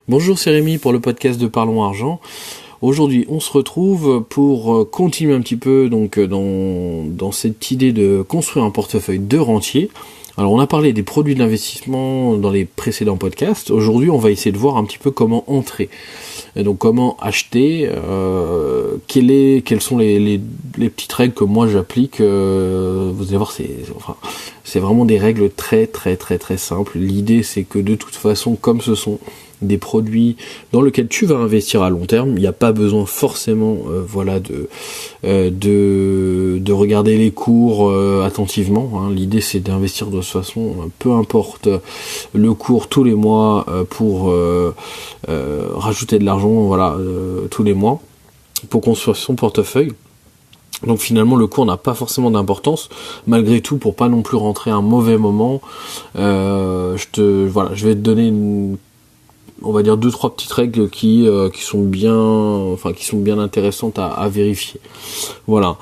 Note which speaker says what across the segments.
Speaker 1: Bonjour, c'est Rémi pour le podcast de Parlons Argent. Aujourd'hui, on se retrouve pour continuer un petit peu dans cette idée de construire un portefeuille de rentier. Alors, on a parlé des produits d'investissement dans les précédents podcasts. Aujourd'hui, on va essayer de voir un petit peu comment entrer. Et donc, comment acheter, quelles sont les petites règles que moi j'applique. Vous allez voir, c'est vraiment des règles très simples. L'idée, c'est que de toute façon, comme ce sont des produits dans lesquels tu vas investir à long terme, il n'y a pas besoin forcément de regarder les cours attentivement, hein. L'idée, c'est d'investir de toute façon, peu importe le cours, tous les mois, pour rajouter de l'argent tous les mois pour construire son portefeuille. Donc finalement, le cours n'a pas forcément d'importance. Malgré tout, pour pas non plus rentrer à un mauvais moment, je vais te donner on va dire 2-3 petites règles qui sont bien intéressantes à vérifier. Voilà.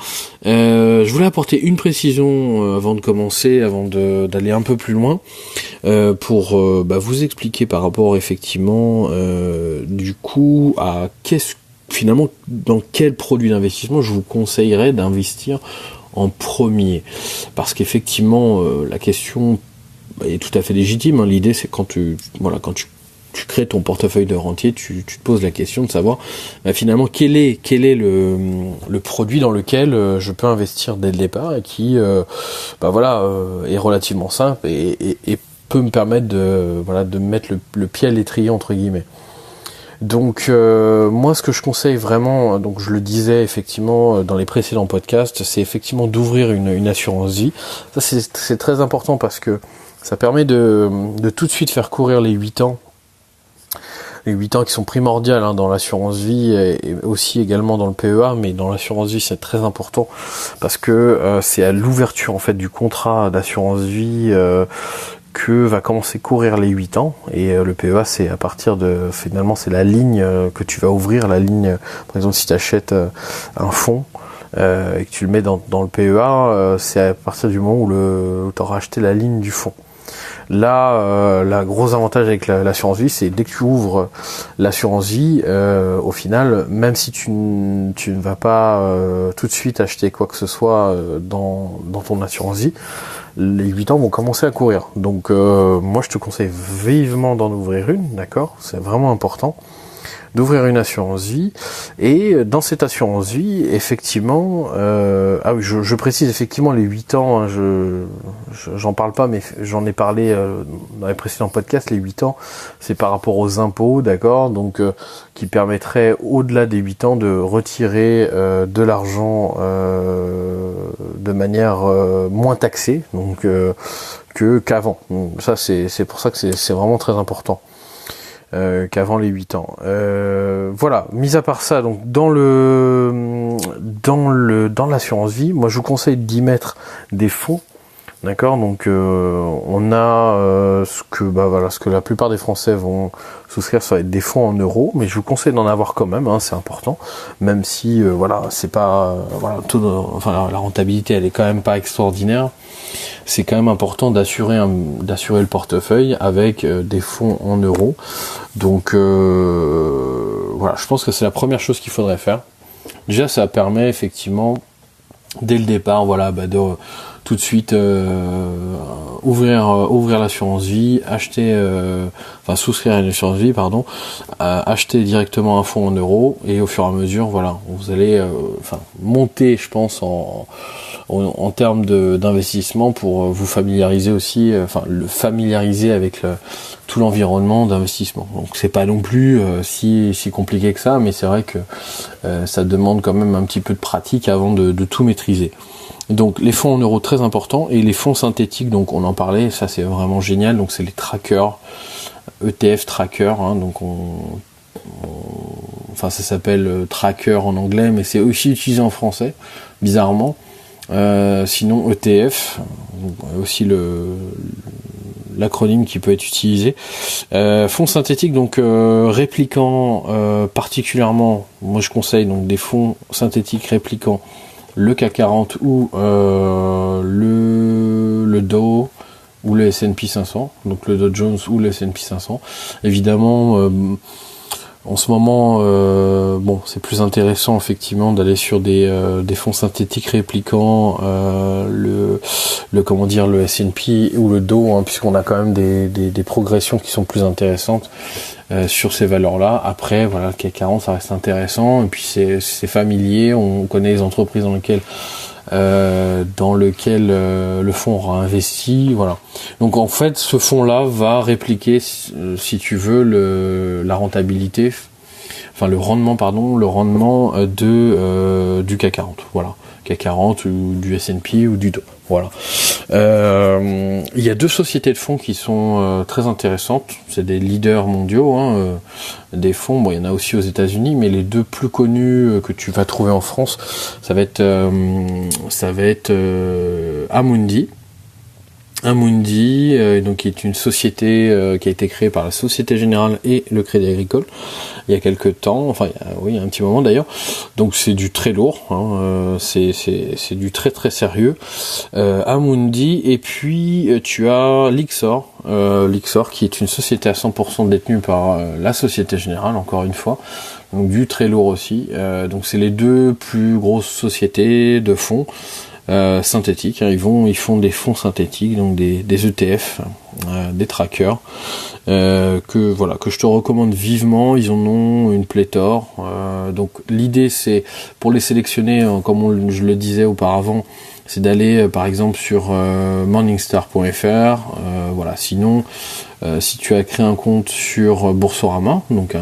Speaker 1: Je voulais apporter une précision avant de commencer, avant d'aller un peu plus loin, pour vous expliquer par rapport effectivement du coup à finalement dans quel produit d'investissement je vous conseillerais d'investir en premier. Parce qu'effectivement la question est tout à fait légitime, hein. L'idée, c'est quand tu crées ton portefeuille de rentier, tu te poses la question de savoir finalement quel est le produit dans lequel je peux investir dès le départ et qui est relativement simple et peut me permettre de mettre le pied à l'étrier entre guillemets. Donc moi, ce que je conseille vraiment, donc je le disais effectivement dans les précédents podcasts, c'est effectivement d'ouvrir une assurance vie. Ça, c'est très important parce que ça permet de tout de suite faire courir les 8 ans. Les 8 ans qui sont primordiales, hein, dans l'assurance vie et aussi également dans le PEA, mais dans l'assurance vie, c'est très important parce que c'est à l'ouverture en fait du contrat d'assurance vie que va commencer à courir les 8 ans, et le PEA, c'est à partir de, finalement, c'est la ligne que tu vas ouvrir, la ligne, par exemple, si tu achètes un fonds et que tu le mets dans le PEA, c'est à partir du moment où tu auras acheté la ligne du fonds. Là, la gros avantage avec l'assurance vie, c'est dès que tu ouvres l'assurance vie, au final, même si tu ne vas pas tout de suite acheter quoi que ce soit dans ton assurance vie, les 8 ans vont commencer à courir. Donc moi, je te conseille vivement d'en ouvrir une, d'accord ? C'est vraiment important d'ouvrir une assurance vie, et dans cette assurance vie, effectivement, je précise effectivement les 8 ans, hein, j'en parle pas, mais j'en ai parlé dans les précédents podcasts. Les 8 ans, c'est par rapport aux impôts, d'accord, donc qui permettrait, au-delà des 8 ans, de retirer de l'argent de manière moins taxée, donc qu'avant. Donc, ça, c'est pour ça que c'est vraiment très important. Qu'avant les 8 ans. Voilà, mis à part ça, donc dans l'assurance vie, moi je vous conseille d'y mettre des fonds. D'accord, donc on a ce que la plupart des Français vont souscrire, ça va être des fonds en euros, mais je vous conseille d'en avoir quand même, hein, c'est important, même si c'est pas la rentabilité, elle est quand même pas extraordinaire. C'est quand même important d'assurer le portefeuille avec des fonds en euros. Donc je pense que c'est la première chose qu'il faudrait faire. Déjà, ça permet effectivement dès le départ, de tout de suite ouvrir l'assurance vie, souscrire à une assurance vie, acheter directement un fonds en euros, et au fur et à mesure, vous allez monter, je pense, en termes d'investissement pour vous familiariser aussi, le familiariser avec tout l'environnement d'investissement. Donc c'est pas non plus si compliqué que ça, mais c'est vrai que ça demande quand même un petit peu de pratique avant de tout maîtriser. Donc les fonds en euros, très importants, et les fonds synthétiques, donc on en parlait, ça c'est vraiment génial, donc c'est les trackers, ETF tracker, hein, donc ça s'appelle tracker en anglais, mais c'est aussi utilisé en français, bizarrement. Sinon ETF, aussi l'acronyme qui peut être utilisé. Fonds synthétiques, donc répliquant particulièrement, moi je conseille donc des fonds synthétiques répliquant le CAC 40 ou le Dow, ou le S&P 500, donc le Dow Jones ou le S&P 500. Évidemment, en ce moment, c'est plus intéressant effectivement d'aller sur des fonds synthétiques répliquant le S&P ou le Dow, hein, puisqu'on a quand même des progressions qui sont plus intéressantes sur ces valeurs-là. Après, voilà, le CAC 40, ça reste intéressant, et puis c'est familier, on connaît les entreprises dans lesquelles le fonds aura investi, voilà. Donc en fait, ce fonds-là va répliquer, si tu veux, la rentabilité, enfin le rendement du CAC 40, voilà. CAC 40 ou du S&P ou du Dow, voilà. Il y a deux sociétés de fonds qui sont très intéressantes, c'est des leaders mondiaux, hein, des fonds, il y en a aussi aux États-Unis, mais les deux plus connus que tu vas trouver en France, ça va être Amundi, donc qui est une société qui a été créée par la Société Générale et le Crédit Agricole il y a quelques temps, il y a un petit moment d'ailleurs. Donc c'est du très lourd, hein, c'est du très très sérieux. Amundi, et puis tu as Lyxor, qui est une société à 100% détenue par la Société Générale, encore une fois. Donc du très lourd aussi. Donc c'est les deux plus grosses sociétés de fonds synthétiques, hein. Ils font des fonds synthétiques, donc des ETF, des trackers, que je te recommande vivement. Ils en ont une pléthore. Donc l'idée, c'est pour les sélectionner, je le disais auparavant, c'est d'aller par exemple sur morningstar.fr. Voilà. Sinon, si tu as créé un compte sur Boursorama, donc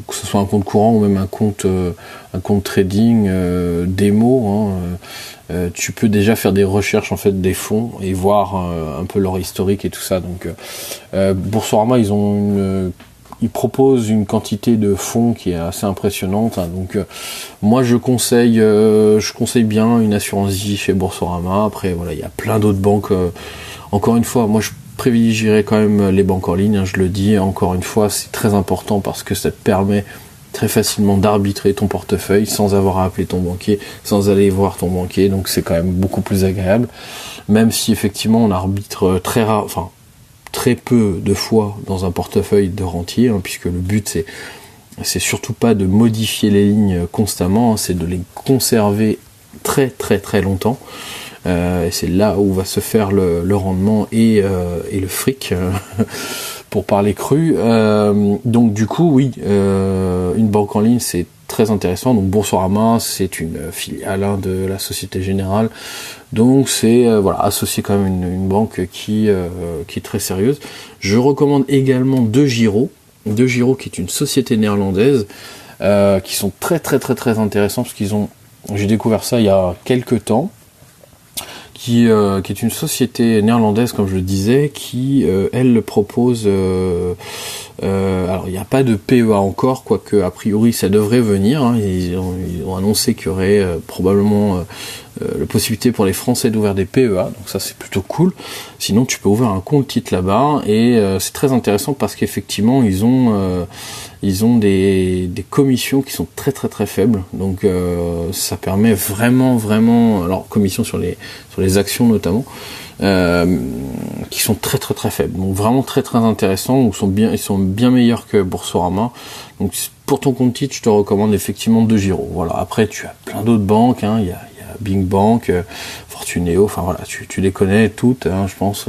Speaker 1: que ce soit un compte courant ou même un compte trading démo, tu peux déjà faire des recherches en fait des fonds et voir un peu leur historique et tout ça. Donc Boursorama, ils proposent une quantité de fonds qui est assez impressionnante, hein. Donc moi je conseille bien une assurance vie chez Boursorama. Après voilà, il y a plein d'autres banques. Encore une fois, moi je privilégierais quand même les banques en ligne, hein, je le dis encore une fois, c'est très important parce que ça te permet très facilement d'arbitrer ton portefeuille sans avoir à appeler ton banquier, sans aller voir ton banquier, donc c'est quand même beaucoup plus agréable, même si effectivement on arbitre très peu de fois dans un portefeuille de rentier, hein, puisque le but c'est surtout pas de modifier les lignes constamment, hein, c'est de les conserver très très très longtemps. Et c'est là où va se faire le rendement et le fric, pour parler cru. Donc du coup, oui, une banque en ligne, c'est très intéressant. Donc Boursorama, c'est une filiale, hein, de la Société Générale. Donc c'est associé quand même une banque qui est très sérieuse. Je recommande également DEGIRO, qui est une société néerlandaise, qui sont très très très très intéressants parce j'ai découvert ça il y a quelques temps. Qui est une société néerlandaise, comme je le disais, qui elle propose alors il n'y a pas de PEA encore, quoique a priori ça devrait venir, hein. Ils ont annoncé qu'il y aurait probablement la possibilité pour les Français d'ouvrir des PEA, donc ça c'est plutôt cool. Sinon tu peux ouvrir un compte titre là-bas, et c'est très intéressant parce qu'effectivement ils ont des commissions qui sont très très très faibles, donc ça permet vraiment, alors commissions sur les actions notamment, qui sont très très très faibles, donc vraiment très très intéressants. Ils sont bien meilleurs que Boursorama. Donc pour ton compte titre, je te recommande effectivement DEGIRO. Voilà. Après tu as plein d'autres banques, hein. Il y a Bing Bank, Fortuneo, enfin voilà, tu les connais toutes, hein, je pense.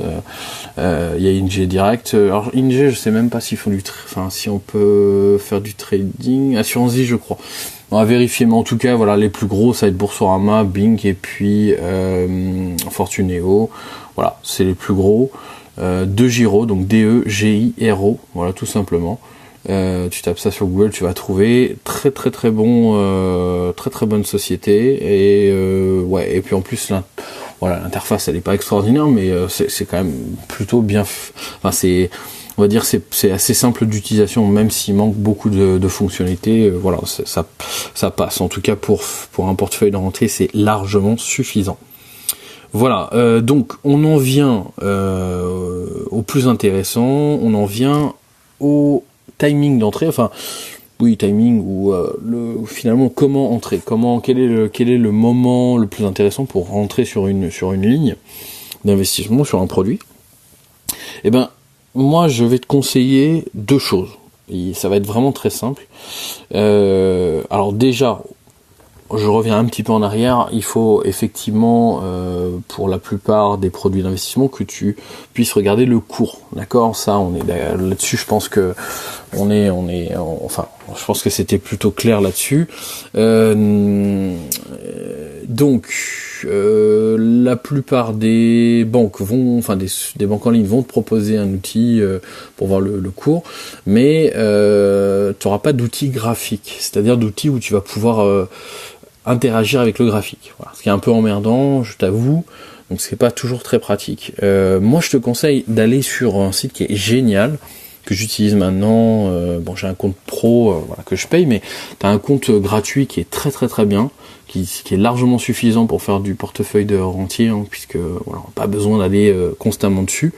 Speaker 1: Il y a ING Direct. Alors ING, je sais même pas s'ils font si on peut faire du trading. Assurance vie, je crois. On va vérifier, mais en tout cas, voilà, les plus gros, ça va être Boursorama, Bing et puis Fortuneo. Voilà, c'est les plus gros. DEGIRO, donc DEGIRO, voilà, tout simplement. Tu tapes ça sur Google, tu vas trouver très très très bon, très très bonne société, et puis en plus l'interface elle est pas extraordinaire, mais c'est quand même plutôt bien. On va dire c'est assez simple d'utilisation, même s'il manque beaucoup de fonctionnalités. Voilà, ça passe. En tout cas pour un portefeuille de rentrée, c'est largement suffisant. Voilà, donc on en vient au plus intéressant, on en vient au timing d'entrée, timing ou finalement comment entrer, quel est le moment le plus intéressant pour rentrer sur une ligne d'investissement, sur un produit. Eh ben, moi, je vais te conseiller deux choses. Et ça va être vraiment très simple. Alors déjà, je reviens un petit peu en arrière. Il faut effectivement, pour la plupart des produits d'investissement, que tu puisses regarder le cours. D'accord ? Ça, on est là-dessus. Je pense que enfin, je pense que c'était plutôt clair là-dessus. Donc, la plupart des banques des banques en ligne vont te proposer un outil pour voir le cours, mais tu n'auras pas d'outil graphique, c'est-à-dire d'outil où tu vas pouvoir interagir avec le graphique. Voilà. Ce qui est un peu emmerdant, je t'avoue, donc c'est pas toujours très pratique. Moi, je te conseille d'aller sur un site qui est génial, que j'utilise maintenant. Bon, j'ai un compte pro que je paye, mais tu as un compte gratuit qui est très très très bien, qui est largement suffisant pour faire du portefeuille de rentier, hein, puisque voilà, on n'a pas besoin d'aller constamment dessus.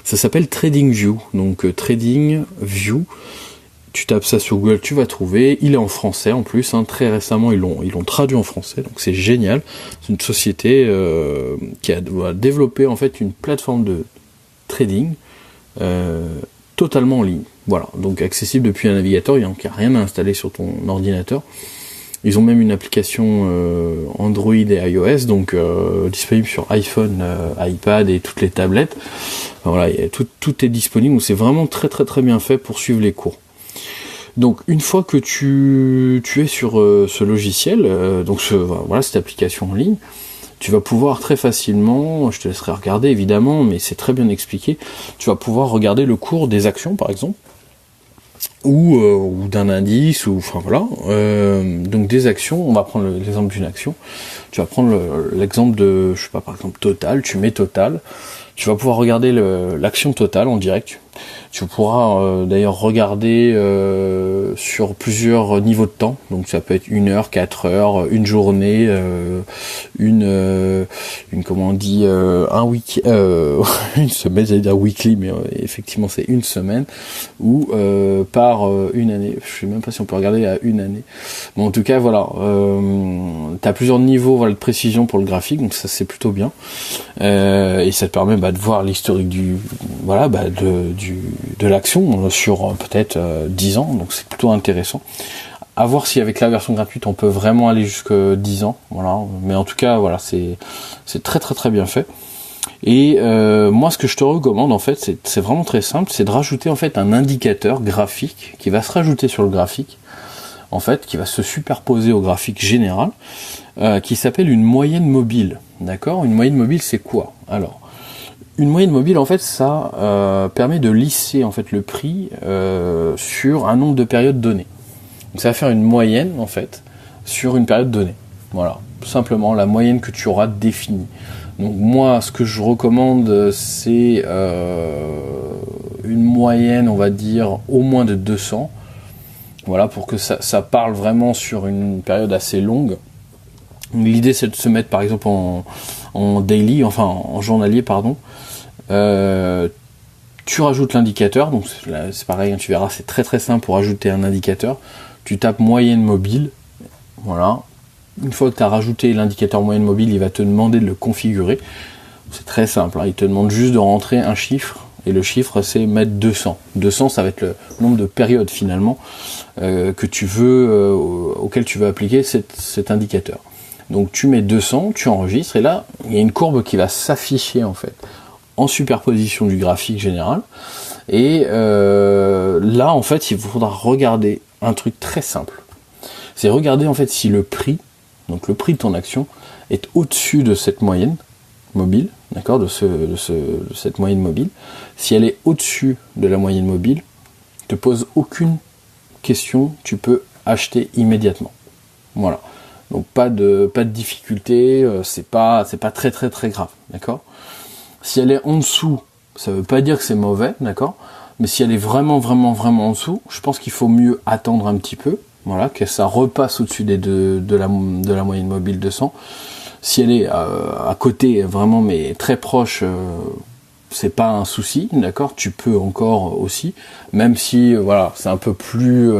Speaker 1: Ça s'appelle TradingView, donc TradingView. Tu tapes ça sur Google, tu vas trouver. Il est en français en plus, hein. Très récemment ils l'ont traduit en français, donc c'est génial. C'est une société qui a développé en fait une plateforme de trading totalement en ligne. Voilà, donc accessible depuis un navigateur, il n'y a rien à installer sur ton ordinateur. Ils ont même une application Android et iOS, donc disponible sur iPhone, iPad et toutes les tablettes. Enfin, voilà, tout est disponible, donc c'est vraiment très très très bien fait pour suivre les cours. Donc une fois que tu es sur ce logiciel, voilà, cette application en ligne, tu vas pouvoir très facilement, je te laisserai regarder évidemment, mais c'est très bien expliqué, tu vas pouvoir regarder le cours des actions par exemple, ou d'un indice, ou enfin voilà. Donc des actions, on va prendre l'exemple d'une action. Tu vas prendre l'exemple de, je sais pas, par exemple Total, tu mets Total, tu vas pouvoir regarder l'action Total en direct. Tu pourras d'ailleurs regarder sur plusieurs niveaux de temps, donc ça peut être 1 heure, 4 heures, une journée, une comment on dit, un week, une semaine, j'allais dire weekly, mais effectivement c'est une semaine, ou par une année. Je sais même pas si on peut regarder à une année. Bon, en tout cas voilà, t'as plusieurs niveaux de précision pour le graphique, donc ça c'est plutôt bien, et ça te permet de voir l'historique de l'action sur peut-être 10 ans, donc c'est plutôt intéressant. À voir si avec la version gratuite on peut vraiment aller jusqu'à 10 ans, voilà. Mais en tout cas voilà, c'est très très très bien fait. Et moi ce que je te recommande en fait, c'est vraiment très simple, c'est de rajouter en fait un indicateur graphique qui va se rajouter sur le graphique, en fait, qui va se superposer au graphique général, qui s'appelle une moyenne mobile. D'accord ? Une moyenne mobile, c'est quoi ? Alors, une moyenne mobile, en fait, ça permet de lisser en fait le prix sur un nombre de périodes données. Donc, ça va faire une moyenne en fait sur une période donnée. Voilà, tout simplement la moyenne que tu auras définie. Donc moi, ce que je recommande, c'est une moyenne, on va dire, au moins de 200. Voilà, pour que ça parle vraiment sur une période assez longue. L'idée, c'est de se mettre par exemple en daily, enfin en journalier, pardon. Tu rajoutes l'indicateur, donc c'est pareil, tu verras, c'est très très simple pour ajouter un indicateur. Tu tapes moyenne mobile, voilà. Une fois que tu as rajouté l'indicateur moyenne mobile, il va te demander de le configurer. C'est très simple, hein. Il te demande juste de rentrer un chiffre, et le chiffre c'est mettre 200. 200, ça va être le nombre de périodes finalement que tu veux, auquel tu veux appliquer cet indicateur. Donc tu mets 200, tu enregistres, et là, il y a une courbe qui va s'afficher en fait, en superposition du graphique général. Et là, en fait, il faudra regarder un truc très simple. C'est regarder en fait si le prix, donc le prix de ton action, est au-dessus de cette moyenne mobile, d'accord, de cette moyenne mobile. Si elle est au-dessus de la moyenne mobile, ne te pose aucune question, tu peux acheter immédiatement. Voilà. Donc pas de difficulté, c'est pas très très très grave, d'accord. Si elle est en dessous, ça veut pas dire que c'est mauvais, d'accord. Mais si elle est vraiment vraiment vraiment en dessous, je pense qu'il faut mieux attendre un petit peu, voilà, que ça repasse au-dessus de la moyenne mobile 200. Si elle est à côté vraiment mais très proche, c'est pas un souci, d'accord, tu peux encore aussi, même si voilà, c'est un peu plus,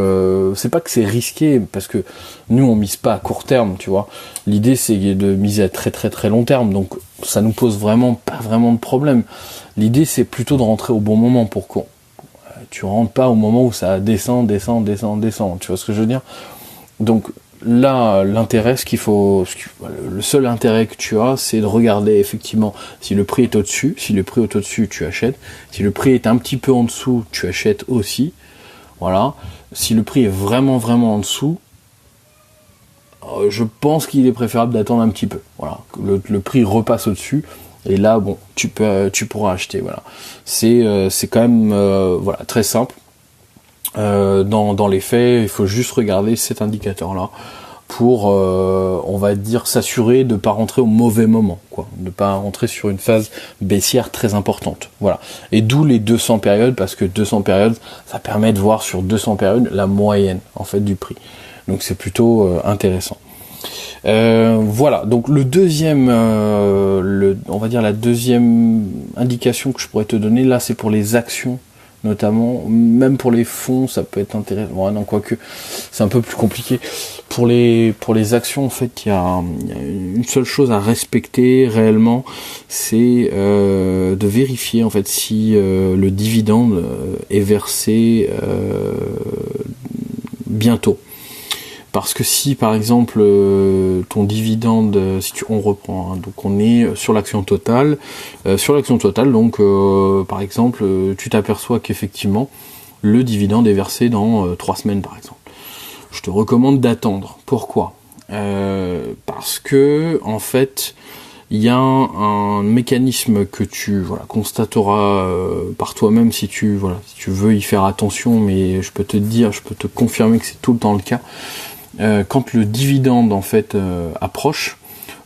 Speaker 1: c'est pas que c'est risqué, parce que nous on mise pas à court terme, tu vois. L'idée c'est de miser à très très très long terme, donc ça nous pose vraiment pas vraiment de problème. L'idée c'est plutôt de rentrer au bon moment pour qu'on, tu rentres pas au moment où ça descend, tu vois ce que je veux dire. Donc là, l'intérêt, le seul intérêt que tu as, c'est de regarder effectivement si le prix est au-dessus. Si le prix est au-dessus, tu achètes. Si le prix est un petit peu en dessous, tu achètes aussi. Voilà. Si le prix est vraiment vraiment en dessous, je pense qu'il est préférable d'attendre un petit peu. Voilà. Que le prix repasse au-dessus. Et là, bon, tu pourras acheter. Voilà. C'est quand même voilà, très simple. Dans les faits, il faut juste regarder cet indicateur-là pour, on va dire, s'assurer de ne pas rentrer au mauvais moment, quoi, de ne pas rentrer sur une phase baissière très importante. Voilà. Et d'où les 200 périodes, parce que 200 périodes, ça permet de voir sur 200 périodes la moyenne en fait du prix. Donc c'est plutôt intéressant. Voilà. Donc le deuxième, on va dire la deuxième indication que je pourrais te donner là, c'est pour les actions. Notamment, même pour les fonds, ça peut être intéressant. Ouais, non, quoique, c'est un peu plus compliqué. Pour les actions, en fait, il y a une seule chose à respecter réellement, c'est de vérifier en fait si le dividende est versé bientôt. Parce que si par exemple ton dividende, on reprend, hein, donc on est sur l'action totale, donc par exemple tu t'aperçois qu'effectivement le dividende est versé dans 3 semaines par exemple. Je te recommande d'attendre. Pourquoi ? Parce que en fait il y a un mécanisme que tu constateras par toi-même si tu veux y faire attention, mais je peux te confirmer que c'est tout le temps le cas. Quand le dividende en fait approche,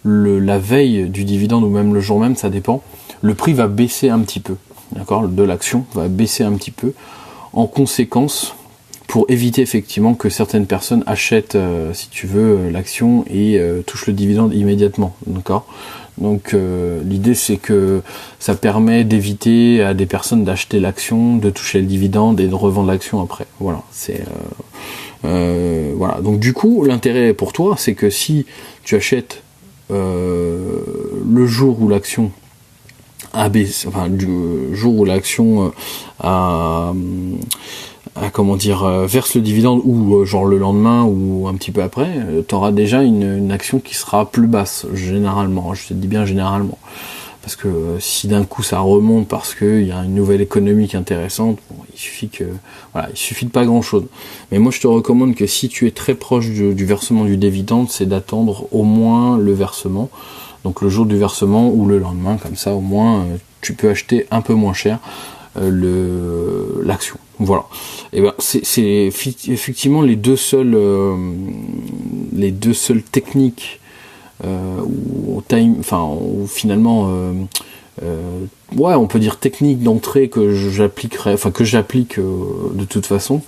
Speaker 1: la veille du dividende ou même le jour même, ça dépend, le prix va baisser un petit peu, d'accord, de l'action va baisser un petit peu. En conséquence, pour éviter effectivement que certaines personnes achètent, si tu veux, l'action et touchent le dividende immédiatement, d'accord. Donc l'idée c'est que ça permet d'éviter à des personnes d'acheter l'action, de toucher le dividende et de revendre l'action après. Voilà, c'est voilà. Donc du coup, l'intérêt pour toi, c'est que si tu achètes le jour où l'action a baissé, enfin du jour où l'action verse le dividende ou genre le lendemain ou un petit peu après, tu auras déjà une action qui sera plus basse généralement. Je te dis bien généralement. Parce que si d'un coup ça remonte parce qu'il y a une nouvelle économique intéressante, bon, il suffit de pas grand chose. Mais moi je te recommande que si tu es très proche du versement du dividende, c'est d'attendre au moins le versement, donc le jour du versement ou le lendemain, comme ça au moins tu peux acheter un peu moins cher l'action. Voilà. Et ben c'est effectivement les deux seules techniques ou finalement on peut dire technique d'entrée que j'applique de toute façon.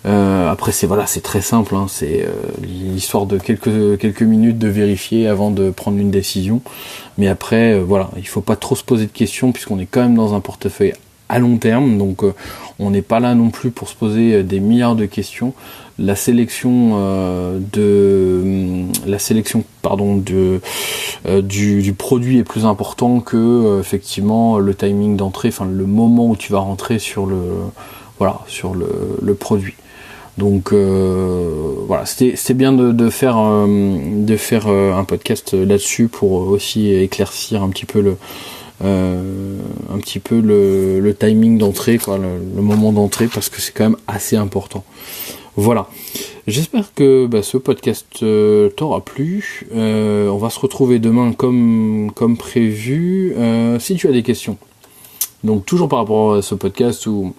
Speaker 1: Après c'est très simple, hein, c'est l'histoire de quelques minutes de vérifier avant de prendre une décision. Mais après il faut pas trop se poser de questions puisqu'on est quand même dans un portefeuille à long terme, donc on n'est pas là non plus pour se poser des milliards de questions. La sélection du produit est plus important que effectivement le timing d'entrée, enfin le moment où tu vas rentrer sur le produit. Donc c'était bien de faire un podcast là-dessus pour aussi éclaircir un petit peu le timing d'entrée, le moment d'entrée, parce que c'est quand même assez important. Voilà. J'espère que ce podcast t'aura plu. On va se retrouver demain comme prévu. Si tu as des questions, donc toujours par rapport à ce podcast ou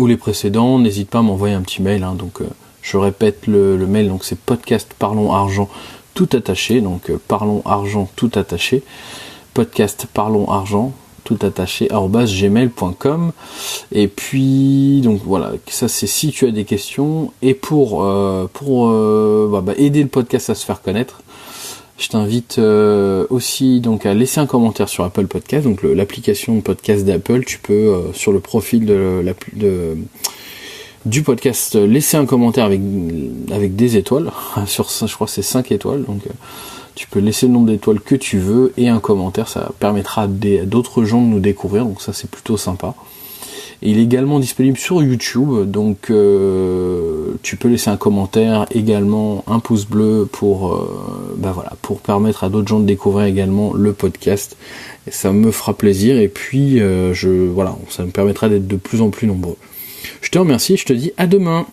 Speaker 1: les précédents, n'hésite pas à m'envoyer un petit mail. Hein, donc je répète le mail, donc c'est podcast parlons argent tout attaché, donc parlons argent tout attaché. Podcast parlons argent tout attaché @gmail.com. Et puis donc voilà, ça c'est si tu as des questions. Et pour aider le podcast à se faire connaître, Je t'invite aussi donc à laisser un commentaire sur Apple Podcast, donc l'application de podcast d'Apple. Tu peux sur le profil du podcast laisser un commentaire avec des étoiles. Sur ça, je crois que c'est 5 étoiles, donc tu peux laisser le nombre d'étoiles que tu veux et un commentaire, ça permettra à d'autres gens de nous découvrir, donc ça c'est plutôt sympa. Et il est également disponible sur YouTube, donc tu peux laisser un commentaire, également un pouce bleu pour permettre à d'autres gens de découvrir également le podcast. Et ça me fera plaisir, et puis ça me permettra d'être de plus en plus nombreux. Je te remercie, je te dis à demain.